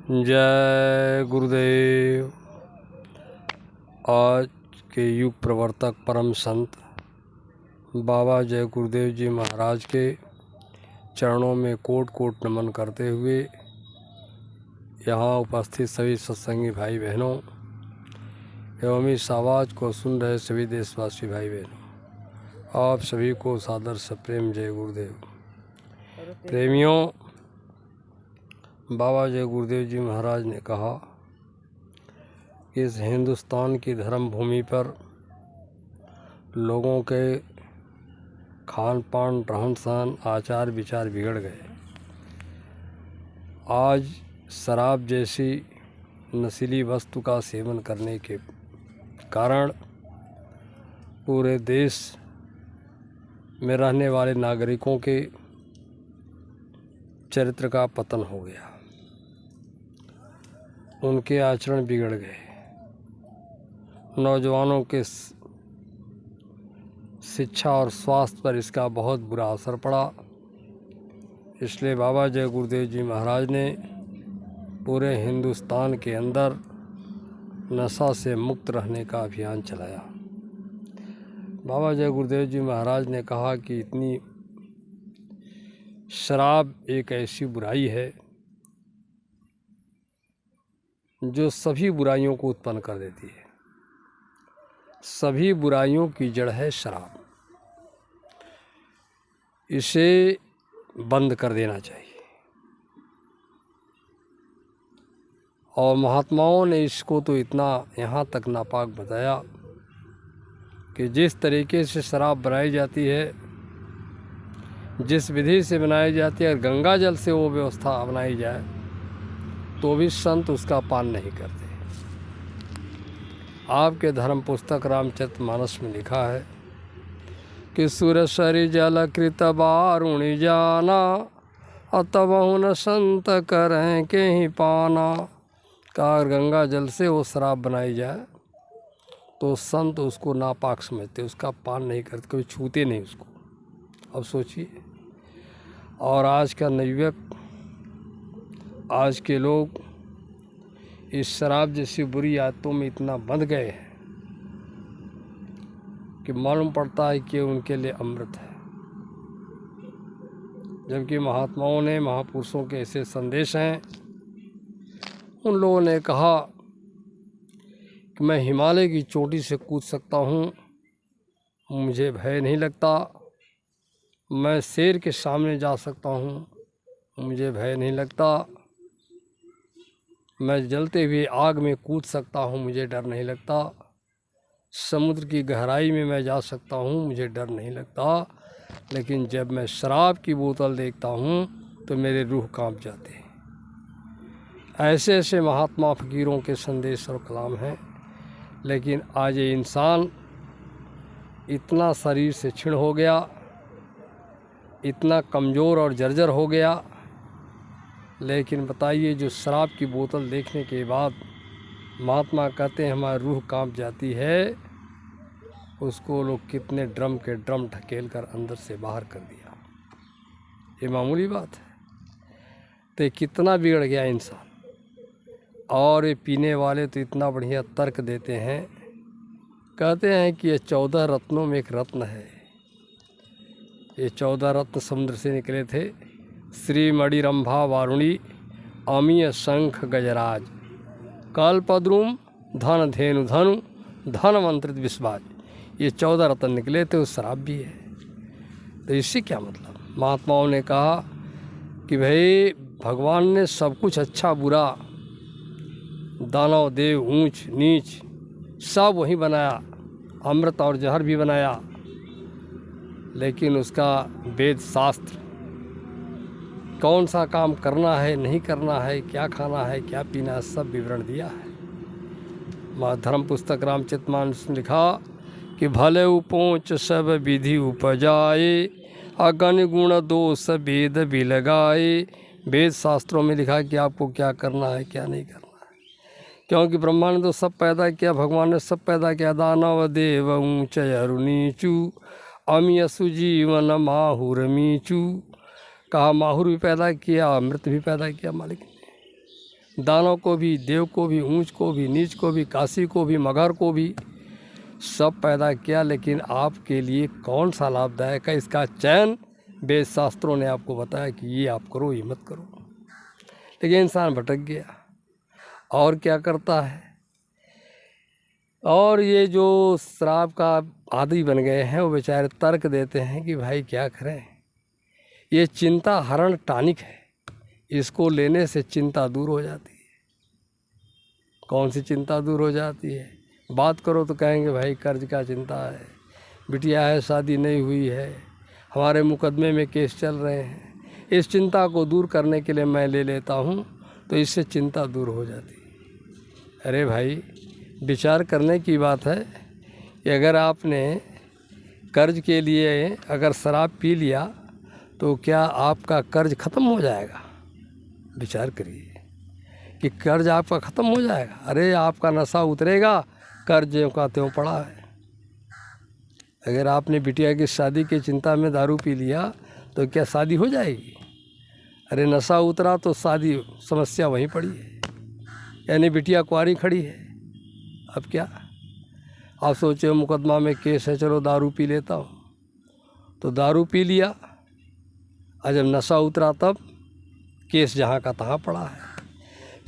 जय गुरुदेव। आज के युग प्रवर्तक परम संत बाबा जय गुरुदेव जी महाराज के चरणों में कोट कोट नमन करते हुए यहाँ उपस्थित सभी सत्संगी भाई बहनों एवं इस आवाज़ को सुन रहे सभी देशवासी भाई बहनों, आप सभी को सादर से प्रेम जय गुरुदेव। प्रेमियों, बाबा जय गुरुदेव जी महाराज ने कहा कि इस हिंदुस्तान की धर्म भूमि पर लोगों के खान पान, रहन सहन, आचार विचार बिगड़ गए। आज शराब जैसी नशीली वस्तु का सेवन करने के कारण पूरे देश में रहने वाले नागरिकों के चरित्र का पतन हो गया, उनके आचरण बिगड़ गए, नौजवानों के शिक्षा और स्वास्थ्य पर इसका बहुत बुरा असर पड़ा। इसलिए बाबा जय गुरुदेव जी महाराज ने पूरे हिंदुस्तान के अंदर नशा से मुक्त रहने का अभियान चलाया। बाबा जय गुरुदेव जी महाराज ने कहा कि इतनी शराब एक ऐसी बुराई है जो सभी बुराइयों को उत्पन्न कर देती है। सभी बुराइयों की जड़ है शराब। इसे बंद कर देना चाहिए। और महात्माओं ने इसको तो इतना यहाँ तक नापाक बताया कि जिस तरीके से शराब बनाई जाती है, जिस विधि से बनाई जाती है, अगर गंगा जल से वो व्यवस्था बनाई जाए तो भी संत उसका पान नहीं करते। आपके धर्म पुस्तक रामचरितमानस में लिखा है कि सुरसरि जल कृत बारुणि जाना, अतबहु न संत करें के ही पाना। का गंगा जल से वो शराब बनाई जाए तो संत उसको नापाक समझते, उसका पान नहीं करते, कभी छूते नहीं उसको। अब सोचिए, और आज का नवयुवक, आज के लोग इस शराब जैसी बुरी आदतों में इतना बंध गए हैं कि मालूम पड़ता है कि उनके लिए अमृत है। जबकि महात्माओं ने, महापुरुषों के ऐसे संदेश हैं। उन लोगों ने कहा कि मैं हिमालय की चोटी से कूद सकता हूँ, मुझे भय नहीं लगता। मैं शेर के सामने जा सकता हूँ, मुझे भय नहीं लगता। मैं जलते हुए आग में कूद सकता हूँ, मुझे डर नहीं लगता। समुद्र की गहराई में मैं जा सकता हूँ, मुझे डर नहीं लगता। लेकिन जब मैं शराब की बोतल देखता हूँ तो मेरे रूह कांप जाते हैं। ऐसे ऐसे महात्मा फकीरों के संदेश और कलाम हैं। लेकिन आज ये इंसान इतना शरीर से क्षीण हो गया, इतना कमज़ोर और जर्जर हो गया। लेकिन बताइए, जो शराब की बोतल देखने के बाद महात्मा कहते हैं हमारी रूह कांप जाती है, उसको लोग कितने ड्रम के ड्रम ढकेल कर अंदर से बाहर कर दिया। ये मामूली बात है। तो ये कितना बिगड़ गया इंसान। और ये पीने वाले तो इतना बढ़िया तर्क देते हैं, कहते हैं कि ये 14 रत्नों में एक रत्न है। ये 14 रत्न समुद्र से निकले थे। श्री मणिरंभा वारुणी, अमीय शंख गजराज, कल्पद्रुम धन धेनु धनु, धनवंतरित विश्वाज। ये 14 रत्न निकले थे, उस शराब भी है। तो इससे क्या मतलब? महात्माओं ने कहा कि भाई भगवान ने सब कुछ अच्छा बुरा, दानव देव, ऊंच नीच सब वही बनाया, अमृत और जहर भी बनाया। लेकिन उसका वेद शास्त्र कौन सा काम करना है, नहीं करना है, क्या खाना है, क्या पीना है, सब विवरण दिया है। धर्म पुस्तक रामचरितमानस में लिखा कि भले उपोच सब विधि उपजाए, अगन गुण दोष वेद भी लगाए। वेद शास्त्रों में लिखा कि आपको क्या करना है, क्या नहीं करना है। क्योंकि ब्रह्मा ने तो सब पैदा किया, भगवान ने सब पैदा किया। दानव देव ऊँच अरु नीचू, अमिय सुजीवन माहुर मीचू। कहा माहुर भी पैदा किया, अमृत भी पैदा किया मालिक ने। दानव को भी, देव को भी, ऊंच को भी, नीच को भी, काशी को भी, मगर को भी, सब पैदा किया। लेकिन आपके लिए कौन सा लाभदायक है, इसका चयन वेद शास्त्रों ने आपको बताया कि ये आप करो, ये मत करो। लेकिन इंसान भटक गया और क्या करता है, और ये जो शराब का आदी बन गए हैं वो बेचारे तर्क देते हैं कि भाई क्या करें, ये चिंता हरण टॉनिक है, इसको लेने से चिंता दूर हो जाती है। कौन सी चिंता दूर हो जाती है? बात करो तो कहेंगे भाई कर्ज का चिंता है, बिटिया है शादी नहीं हुई है, हमारे मुकदमे में केस चल रहे हैं, इस चिंता को दूर करने के लिए मैं ले लेता हूँ तो इससे चिंता दूर हो जाती है। अरे भाई विचार करने की बात है कि अगर आपने कर्ज के लिए अगर शराब पी लिया तो क्या आपका कर्ज ख़त्म हो जाएगा? विचार करिए कि कर्ज आपका ख़त्म हो जाएगा। अरे आपका नशा उतरेगा, कर्ज ज्यों का त्यों पड़ा है। अगर आपने बिटिया की शादी की चिंता में दारू पी लिया तो क्या शादी हो जाएगी? अरे नशा उतरा तो शादी समस्या वहीं पड़ी है, यानी बिटिया कुंवारी खड़ी है। अब क्या आप सोचे मुकदमा में केस है, चलो दारू पी लेता हूँ, तो दारू पी लिया, और जब नशा उतरा तब केस जहाँ का तहाँ पड़ा है।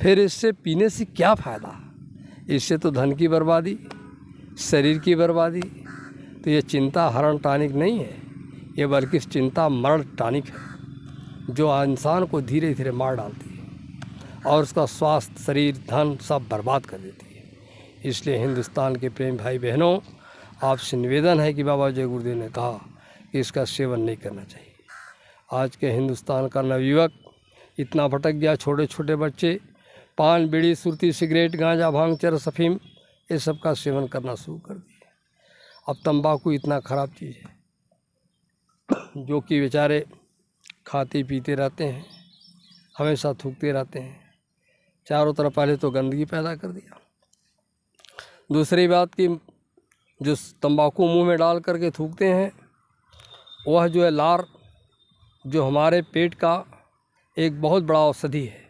फिर इससे पीने से क्या फ़ायदा? इससे तो धन की बर्बादी, शरीर की बर्बादी। तो ये चिंता हरण टॉनिक नहीं है, ये बल्कि चिंता मरण टॉनिक है, जो इंसान को धीरे धीरे मार डालती है और उसका स्वास्थ्य, शरीर, धन सब बर्बाद कर देती है। इसलिए हिंदुस्तान के प्रेम भाई बहनों, आपसे निवेदन है कि बाबा जय गुरुदेव ने कहा कि इसका सेवन नहीं करना चाहिए। आज के हिंदुस्तान का नवयुवक इतना भटक गया, छोटे छोटे बच्चे पान, बीड़ी, सुरती, सिगरेट, गांजा, भांग, चरस, अफीम ये सब का सेवन करना शुरू कर दिए। अब तंबाकू इतना ख़राब चीज़ है जो कि बेचारे खाते पीते रहते हैं, हमेशा थूकते रहते हैं, चारों तरफ पहले तो गंदगी पैदा कर दिया। दूसरी बात कि जो तंबाकू मुंह में डाल करके थूकते हैं वह जो है लार, जो हमारे पेट का एक बहुत बड़ा औषधि है,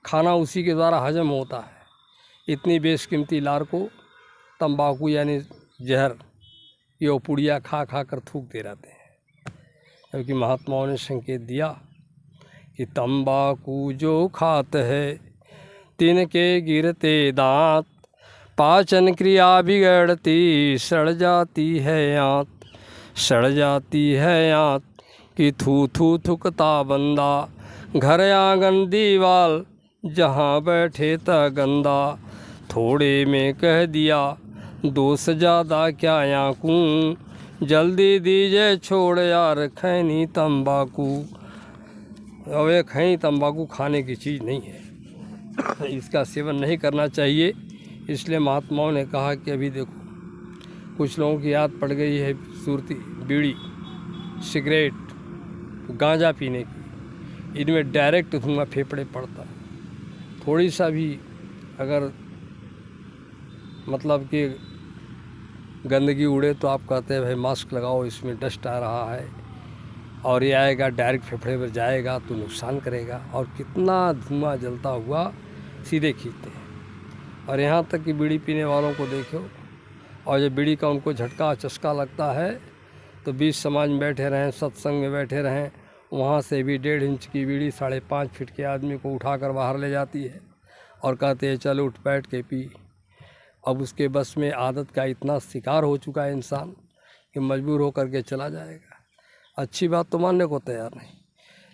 खाना उसी के द्वारा हजम होता है। इतनी बेशकीमती लार को तंबाकू यानी जहर ये पुड़िया खा खा कर थूकते रहते हैं। क्योंकि महात्माओं ने संकेत दिया कि तंबाकू जो खात है तिनके गिरते दांत, पाचन क्रिया बिगड़ती सड़ जाती है आंत, सड़ जाती है आंत कि थू थू थुकता बंदा, घर आंगन दीवाल जहाँ बैठे ता गंदा, थोड़े में कह दिया दोष ज़्यादा क्या आंकूं, जल्दी दीजिए छोड़ यार खैनी तंबाकू। अब ये खैनी तंबाकू खाने की चीज़ नहीं है, इसका सेवन नहीं करना चाहिए। इसलिए महात्माओं ने कहा कि अभी देखो कुछ लोगों की याद पड़ गई है सुरती, बीड़ी, सिगरेट, गांजा पीने की, इनमें डायरेक्ट धुआं फेफड़े पड़ता है। थोड़ी सा भी अगर मतलब कि गंदगी उड़े तो आप कहते हैं भाई मास्क लगाओ, इसमें डस्ट आ रहा है, और ये आएगा डायरेक्ट फेफड़े पर जाएगा तो नुकसान करेगा। और कितना धुआं जलता हुआ सीधे खींचते हैं। और यहाँ तक कि बीड़ी पीने वालों को देखो, और जब बीड़ी का उनको झटका चस्का लगता है तो बीच समाज में बैठे रहें, सत्संग में बैठे रहें, वहाँ से भी 1.5 इंच की बीड़ी 5.5 फीट के आदमी को उठाकर बाहर ले जाती है और कहते हैं चलो उठ बैठ के पी। अब उसके बस में आदत का इतना शिकार हो चुका है इंसान कि मजबूर होकर के चला जाएगा। अच्छी बात तो मानने को तैयार नहीं,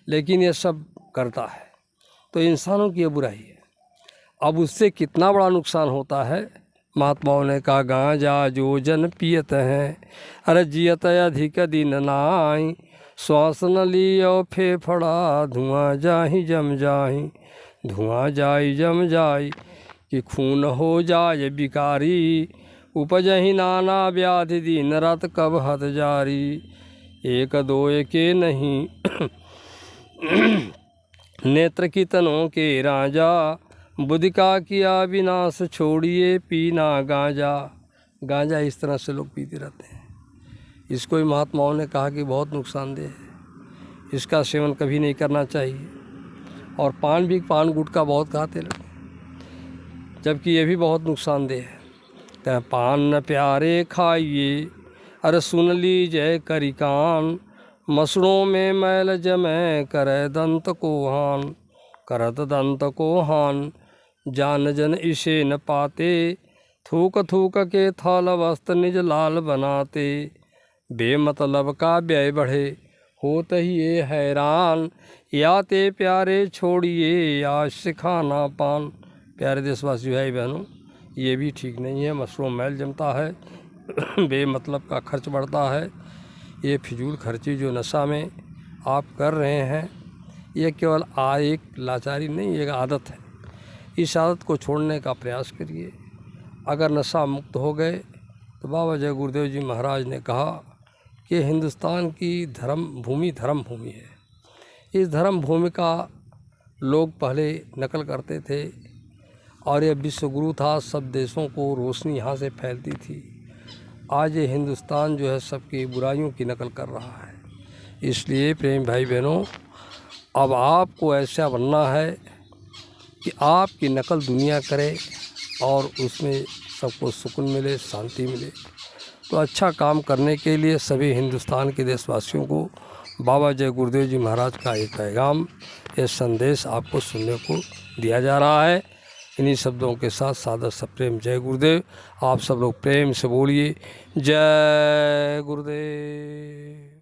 लेकिन ये सब करता है तो इंसानों की ये बुराई है। अब उससे कितना बड़ा नुकसान होता है, महात्माओं ने कहा गांजा जो जन पियत हैं, अरे जियत अधिक दिन नाई, श्वास न लियो फेफड़ा धुआं जाहि जम जाहि, धुआं जाई जम जाई कि खून हो जाए बिकारी, उपजहि नाना व्याधि दिन रात कब हत जारी, एक दो एके नहीं नेत्र की तनों के राजा, बुद्धि का किया विनाश छोड़िए पीना गांजा। गांजा इस तरह से लोग पीते रहते हैं। इसको ही महात्माओं ने कहा कि बहुत नुकसानदेह है, इसका सेवन कभी नहीं करना चाहिए। और पान भी, पान गुटखा बहुत खाते लोग, जबकि ये भी बहुत नुकसानदेह है। कह पान न प्यारे खाइए, अरे सुन लीजिए करी कान, मसड़ों में मैल जमै करे दंत को हान, करत दंत को हान, जान जन इसे न पाते, थूक थूक के थाल वस्त्र निज लाल बनाते, बेमतलब का व्यय बढ़े होत ही ये हैरान, या ते प्यारे छोड़िए आज से खाना पान। प्यारे देशवासी भाई बहनों, ये भी ठीक नहीं है। मसरूम मैल जमता है, बेमतलब का खर्च बढ़ता है। ये फिजूल खर्ची जो नशा में आप कर रहे हैं, ये केवल एक लाचारी नहीं, एक आदत है। इस आदत को छोड़ने का प्रयास करिए। अगर नशा मुक्त हो गए तो बाबा जय गुरुदेव जी महाराज ने कहा कि हिंदुस्तान की धर्म भूमि है। इस धर्म भूमि का लोग पहले नकल करते थे और यह विश्व गुरु था, सब देशों को रोशनी यहाँ से फैलती थी। आज ये हिंदुस्तान जो है सबकी बुराइयों की नकल कर रहा है। इसलिए प्रेम भाई बहनों, अब आपको ऐसा बनना है कि आपकी नकल दुनिया करे और उसमें सबको सुकून मिले, शांति मिले। तो अच्छा काम करने के लिए सभी हिंदुस्तान के देशवासियों को बाबा जय गुरुदेव जी महाराज का एक पैगाम, ये संदेश आपको सुनने को दिया जा रहा है। इन्हीं शब्दों के साथ सादर सप्रेम जय गुरुदेव। आप सब लोग प्रेम से बोलिए जय गुरुदेव।